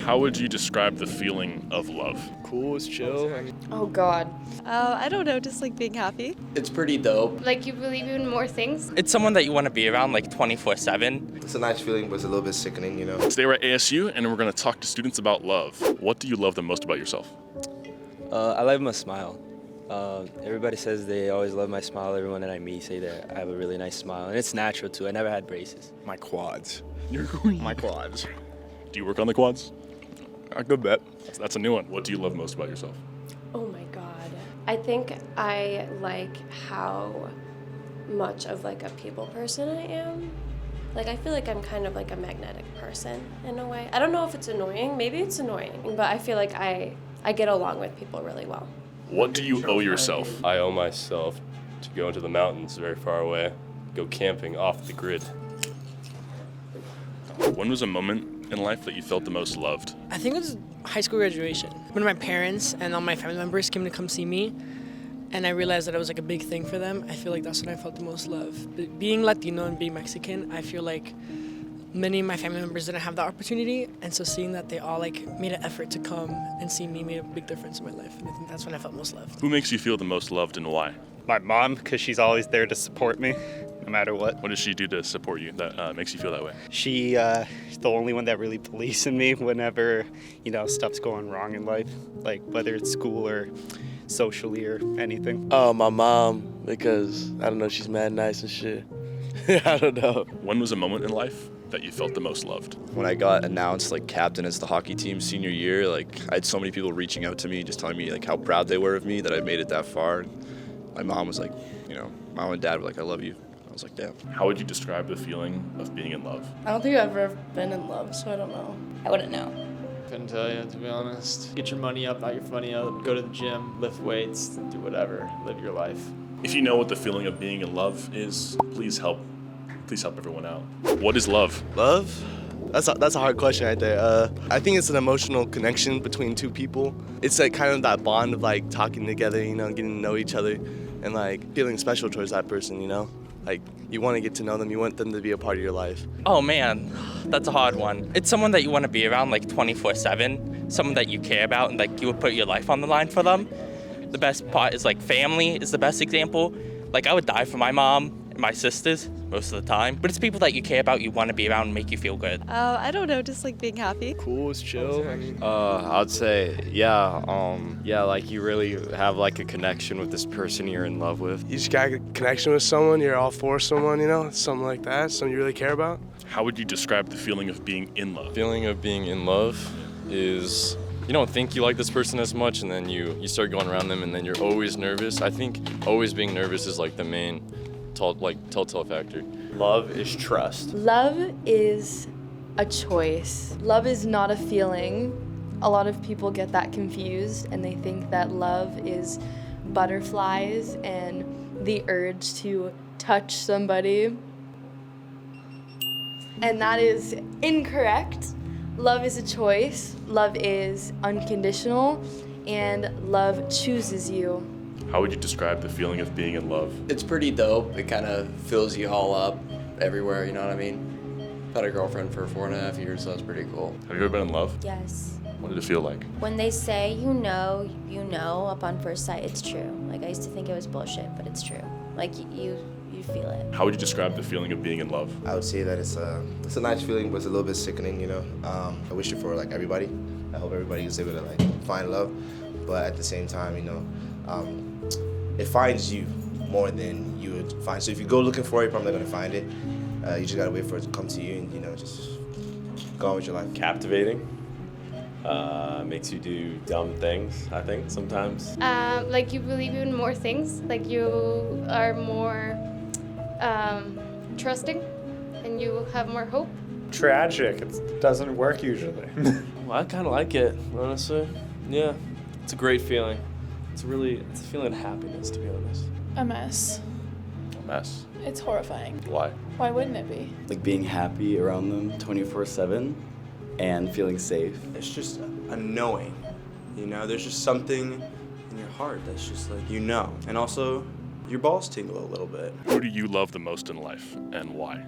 How would you describe the feeling of love? Cool, it's chill. Oh God. I don't know, just like being happy. It's pretty dope. Like you believe in more things. It's someone that you want to be around like 24/7. It's a nice feeling, but it's a little bit sickening, you know? Today we're at ASU and we're going to talk to students about love. What do you love the most about yourself? I love my smile. Everybody says they always love my smile. Everyone that I meet say that I have a really nice smile, and it's natural too. I never had braces. My quads. My quads. Do you work on the quads? A good bet. That's a new one. What do you love most about yourself? Oh my God. I think I like how much of like a people person I am. Like I feel like I'm kind of like a magnetic person in a way. I don't know if it's annoying. Maybe it's annoying, but I feel like I get along with people really well. What do you owe yourself? I owe myself to go into the mountains very far away, go camping off the grid. When was a moment in life that you felt the most loved? I think it was high school graduation. When my parents and all my family members came to come see me, and I realized that it was like a big thing for them, I feel like that's when I felt the most love. But being Latino and being Mexican, I feel like many of my family members didn't have the opportunity, and so seeing that they all like made an effort to come and see me made a big difference in my life, and I think that's when I felt most loved. Who makes you feel the most loved and why? My mom, because she's always there to support me, no matter what. What does she do to support you that makes you feel that way? She's the only one that really believes in me whenever, stuff's going wrong in life, like whether it's school or socially or anything. Oh, my mom, because, I don't know, she's mad nice and shit. I don't know. When was a moment in life that you felt the most loved? When I got announced like captain as the hockey team senior year, like I had so many people reaching out to me, just telling me like how proud they were of me that I made it that far. My mom was like, mom and dad were like, I love you. I was like, damn. How would you describe the feeling of being in love? I don't think I've ever been in love, so I don't know. I wouldn't know. Couldn't tell you, to be honest. Get your money up, not your funny up. Go to the gym, lift weights, do whatever. Live your life. If you know what the feeling of being in love is, please help everyone out. What is love? Love? That's a hard question right there. I think it's an emotional connection between two people. It's like kind of that bond of like talking together, getting to know each other and like feeling special towards that person, Like you want to get to know them, you want them to be a part of your life. Oh man, that's a hard one. It's someone that you want to be around like 24/7, someone that you care about and like you would put your life on the line for them. The best part is like family is the best example. Like I would die for my mom and my sisters most of the time, but it's people that you care about, you want to be around and make you feel good. I don't know, just like being happy. Cool, it's chill. I'd say, like you really have like a connection with this person you're in love with. You just got a connection with someone, you're all for someone, something like that, something you really care about. How would you describe the feeling of being in love? Feeling of being in love is you don't think you like this person as much, and then you start going around them, and then you're always nervous. I think always being nervous is like the main telltale factor. Love is trust. Love is a choice. Love is not a feeling. A lot of people get that confused and they think that love is butterflies and the urge to touch somebody. And that is incorrect. Love is a choice. Love is unconditional and love chooses you. How would you describe the feeling of being in love? It's pretty dope. It kind of fills you all up everywhere, you know what I mean? I've had a girlfriend for 4.5 years, so that's pretty cool. Have you ever been in love? Yes. What did it feel like? When they say you know upon first sight, it's true. Like I used to think it was bullshit, but it's true. Like you feel it. How would you describe the feeling of being in love? I would say that it's a nice feeling, but it's a little bit sickening, I wish it for like everybody. I hope everybody is able to like find love, but at the same time, it finds you more than you would find. So if you go looking for it, you're probably not gonna find it. You just gotta wait for it to come to you and just go on with your life. Captivating. Makes you do dumb things, I think, sometimes. Like you believe in more things. Like you are more trusting, and you have more hope. Tragic. It doesn't work usually. Well, I kind of like it, honestly. Yeah, it's a great feeling. It's a feeling of happiness, to be honest. A mess. A mess. It's horrifying. Why? Why wouldn't it be? Like being happy around them 24/7 and feeling safe. It's just a knowing, there's just something in your heart that's just like, and also your balls tingle a little bit. Who do you love the most in life and why?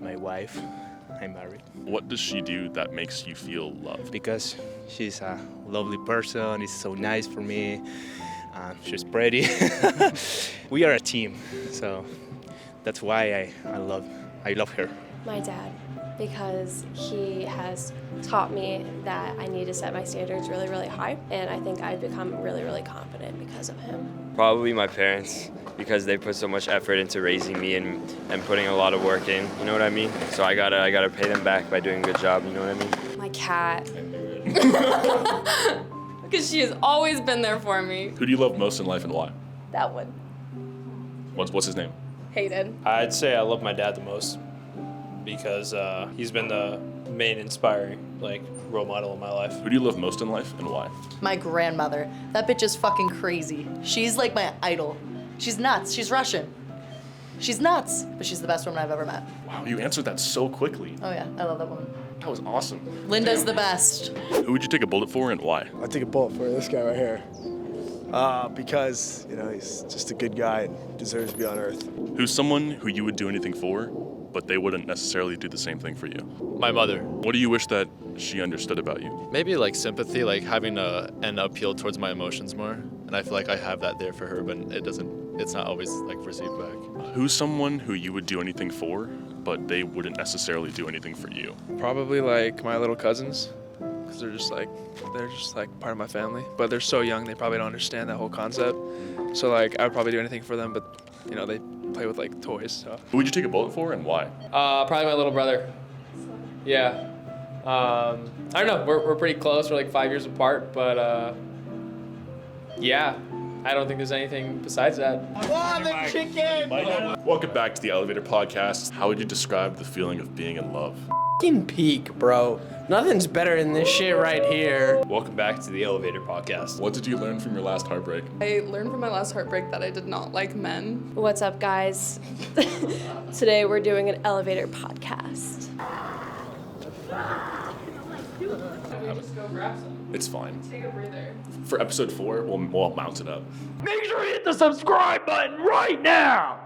My wife. I'm married. What does she do that makes you feel loved? Because she's a lovely person, it's so nice for me, she's pretty. We are a team, so that's why I love her. My dad, because he has taught me that I need to set my standards really, really high, and I think I've become really, really confident because of him. Probably my parents, because they put so much effort into raising me and putting a lot of work in, you know what I mean? So I gotta pay them back by doing a good job, you know what I mean? My cat. Because she has always been there for me. Who do you love most in life and why? That one. What's his name? Hayden. I'd say I love my dad the most because he's been the main inspiring role model in my life. Who do you love most in life and why? My grandmother. That bitch is fucking crazy. She's like my idol. She's nuts. She's Russian. She's nuts, but she's the best woman I've ever met. Wow, you answered that so quickly. Oh yeah, I love that woman. That was awesome. Linda's the best. Who would you take a bullet for and why? I'd take a bullet for this guy right here. Because, he's just a good guy and deserves to be on Earth. Who's someone who you would do anything for, but they wouldn't necessarily do the same thing for you? My mother. What do you wish that she understood about you? Maybe sympathy, having to end up appeal towards my emotions more. And I feel like I have that there for her, but it's not always received back. Who's someone who you would do anything for, but they wouldn't necessarily do anything for you? Probably my little cousins, because they're just part of my family. But they're so young, they probably don't understand that whole concept. So I would probably do anything for them, but they play with toys. So. Who would you take a bullet for and why? Probably my little brother. Yeah. I don't know. We're pretty close. We're 5 years apart, but yeah. I don't think there's anything besides that. Oh, the chicken! Welcome back to the Elevator Podcast. How would you describe the feeling of being in love? Fucking peak, bro. Nothing's better than this shit right here. Welcome back to the Elevator Podcast. What did you learn from your last heartbreak? I learned from my last heartbreak that I did not like men. What's up, guys? Today we're doing an elevator podcast. Just go grab some. It's fine. Take a breather. For episode 4, we'll mount it up. Make sure you hit the subscribe button right now!